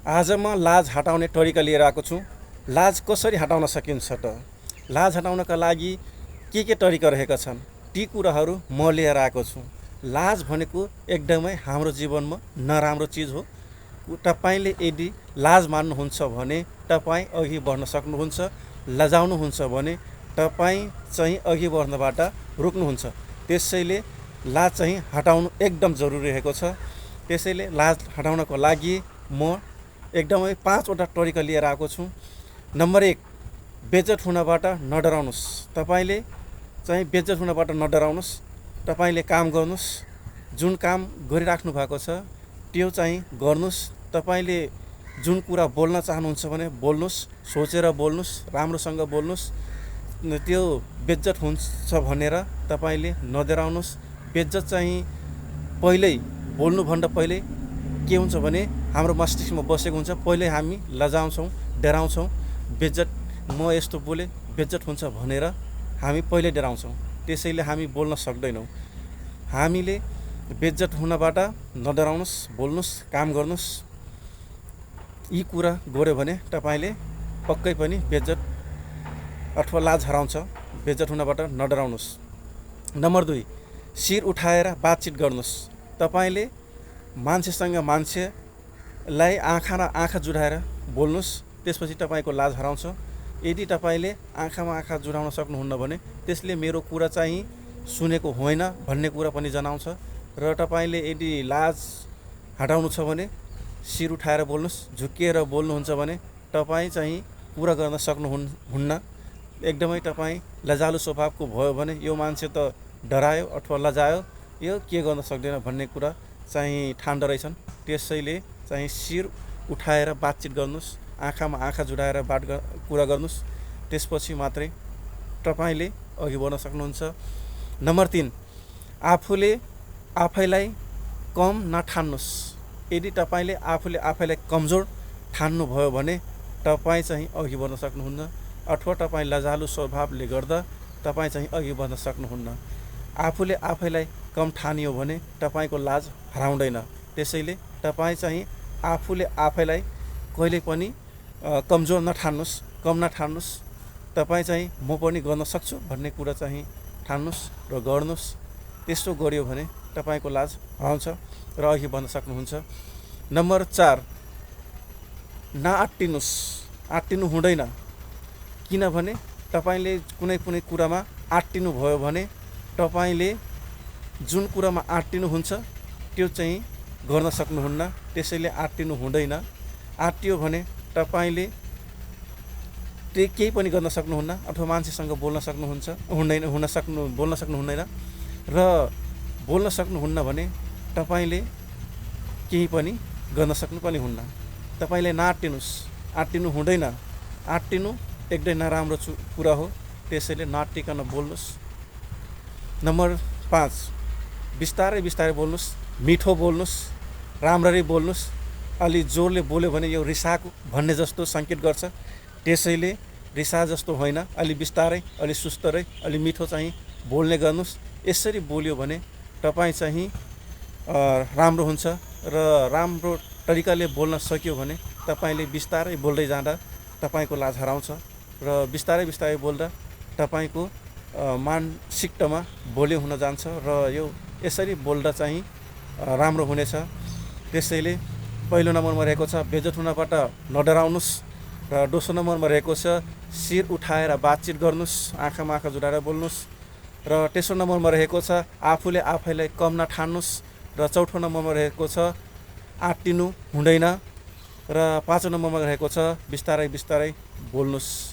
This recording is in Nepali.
आज म लाज हटाउने तरिका लिएर आएको छु। लाज कसरी हटाउन सकिन्छ त? लाज हटाउनका लागि के तरिका रहेका छन् ती कुराहरू म लिएर आएको छु। लाज भनेको एकदमै हाम्रो जीवनमा नराम्रो चिज हो। तपाईँले यदि लाज मान्नुहुन्छ भने तपाईँ अघि बढ्न सक्नुहुन्छ, लजाउनुहुन्छ भने तपाईँ चाहिँ अघि बढ्नबाट रोक्नुहुन्छ। त्यसैले लाज चाहिँ हटाउनु एकदम जरुरी रहेको छ। त्यसैले लाज हटाउनको लागि म एकदमै 5वटा तरिका लिएर आएको छु। नम्बर 1, बेइज्जत हुनबाट नडराउनुहोस्। तपाईँले चाहिँ बेइज्जत हुनबाट नडराउनुहोस्। तपाईँले काम गर्नुहोस्, जुन काम गरिराख्नु भएको छ त्यो चाहिँ गर्नुहोस्। तपाईँले जुन कुरा बोल्न चाहनुहुन्छ भने बोल्नुहोस्, सोचेर बोल्नुहोस्, राम्रोसँग बोल्नुहोस्। त्यो बेइज्जत हुन्छ भनेर तपाईँले नडराउनुहोस्। बेइज्जत चाहिँ पहिल्यै बोल्नुभन्दा पहिले के हुन्छ भने हाम्रो मस्तिष्कमा बसेको हुन्छ। पहिले हामी लजाउँछौँ, डराउँछौँ। बेइज्जत म यस्तो बोले बेइज्जत हुन्छ भनेर हामी पहिले डराउँछौँ। त्यसैले हामी बोल्न सक्दैनौँ। हामीले बेइज्जत हुनबाट नडराउनुहोस्, बोल्नुहोस्, काम गर्नुहोस्। यी कुरा गर्यो भने तपाईँले पक्कै पनि बेइज्जत अथवा लाज हराउँछ। बेइज्जत हुनबाट नडराउनुहोस्। नम्बर 2, शिर उठाएर बातचित गर्नुहोस्। तपाईँले मान्छेसँग मान्छेलाई आँखा जुडाएर बोल्नुहोस्। त्यसपछि तपाईँको लाज हराउँछ। यदि तपाईँले आँखामा आँखा जुडाउन सक्नुहुन्न भने त्यसले मेरो कुरा चाहिँ सुनेको होइन भन्ने कुरा पनि जनाउँछ। र तपाईँले यदि लाज हटाउनु छ भने शिर उठाएर बोल्नुहोस्। झुक्किएर बोल्नुहुन्छ भने तपाईँ चाहिँ कुरा गर्न सक्नुहुन्न। एकदमै तपाईँ लजालु स्वभावको भयो भने यो मान्छे त डरायो अथवा लजायो, यो के गर्न सक्दैन भन्ने कुरा चाहिँ ठान्दो रहेछन्। त्यसैले चाहिँ शिर उठाएर बातचित गर्नुहोस्, आँखामा आँखा जुडाएर कुरा गर्नुहोस्। त्यसपछि मात्रै तपाईँले अघि बढ्न सक्नुहुन्छ। नम्बर 3, आफूले आफैलाई कम नठान्नुहोस्। यदि तपाईँले आफूले आफैलाई कमजोर ठान्नुभयो भने तपाईँ चाहिँ अघि बढ्न सक्नुहुन्न, अथवा तपाईँ लजालु स्वभावले गर्दा तपाईँ चाहिँ अघि बढ्न सक्नुहुन्न। आफूले आफैलाई कम ठानियो भने तपाईँको लाज हराउँदैन। त्यसैले तपाईँ चाहिँ आफूले आफैलाई कहिले पनि कमजोर नठान्नुहोस्, कम नठान्नुहोस्। तपाईँ चाहिँ म पनि गर्न सक्छु भन्ने कुरा चाहिँ ठान्नुहोस् र गर्नुहोस्। त्यसो गर्यो भने तपाईँको लाज हराउँछ र अघि बढ्न सक्नुहुन्छ। नम्बर 4, नआत्तिनुहोस्। आत्तिनु हुँदैन। किनभने तपाईँले कुनै कुरामा आत्तिनु भयो भने तपाईँले जुन कुरामा आत्तिनुहुन्छ त्यो चाहिँ गर्न सक्नुहुन्न। त्यसैले आत्तिनु हुँदैन। आत्तियो भने तपाईँले केही पनि गर्न सक्नुहुन्न अथवा मान्छेसँग बोल्न सक्नुहुँदैन र बोल्न सक्नुहुन्न भने तपाईँले केही पनि गर्न सक्नु पनि हुन्न। तपाईँले नआत्तिनुहोस्। आत्तिनु हुँदैन। आत्तिनु एकदमै नराम्रो कुरा हो। त्यसैले नआत्तिकन बोल्नुहोस्। नम्बर 5, बिस्तारै बिस्तारै बोल्नुहोस्, मिठो बोल्नुहोस्, राम्ररी बोल्नुहोस्। अलि जोरले बोल्यो भने यो रिसाएको भन्ने जस्तो सङ्केत गर्छ। त्यसैले रिसा जस्तो होइन, अलि बिस्तारै, अलि सुस्तरै, अलि मिठो चाहिँ बोल्ने गर्नुहोस्। यसरी बोल्यो भने तपाईँ चाहिँ राम्रो हुन्छ र राम्रो तरिकाले बोल्न सक्यो भने तपाईँले बिस्तारै बोल्दै जाँदा तपाईँको लाज हराउँछ र बिस्तारै बिस्तारै बोल्दा तपाईँको मानसिकतामा बोल्यो हुन जान्छ र यो यसरी बोल्दा चाहिँ राम्रो हुनेछ। त्यसैले पहिलो नम्बरमा रहेको छ बेइज्जत हुनबाट नडराउनुहोस् र दोस्रो नम्बरमा रहेको छ शिर उठाएर बातचित गर्नुहोस्, आँखामा आँखा जुडाएर बोल्नुहोस् र तेस्रो नम्बरमा रहेको छ आफूले आफैलाई कम नठान्नुहोस् र चौथो नम्बरमा रहेको छ आत्तिनु हुँदैन र पाँचौँ नम्बरमा रहेको छ बिस्तारै बिस्तारै बोल्नुहोस्।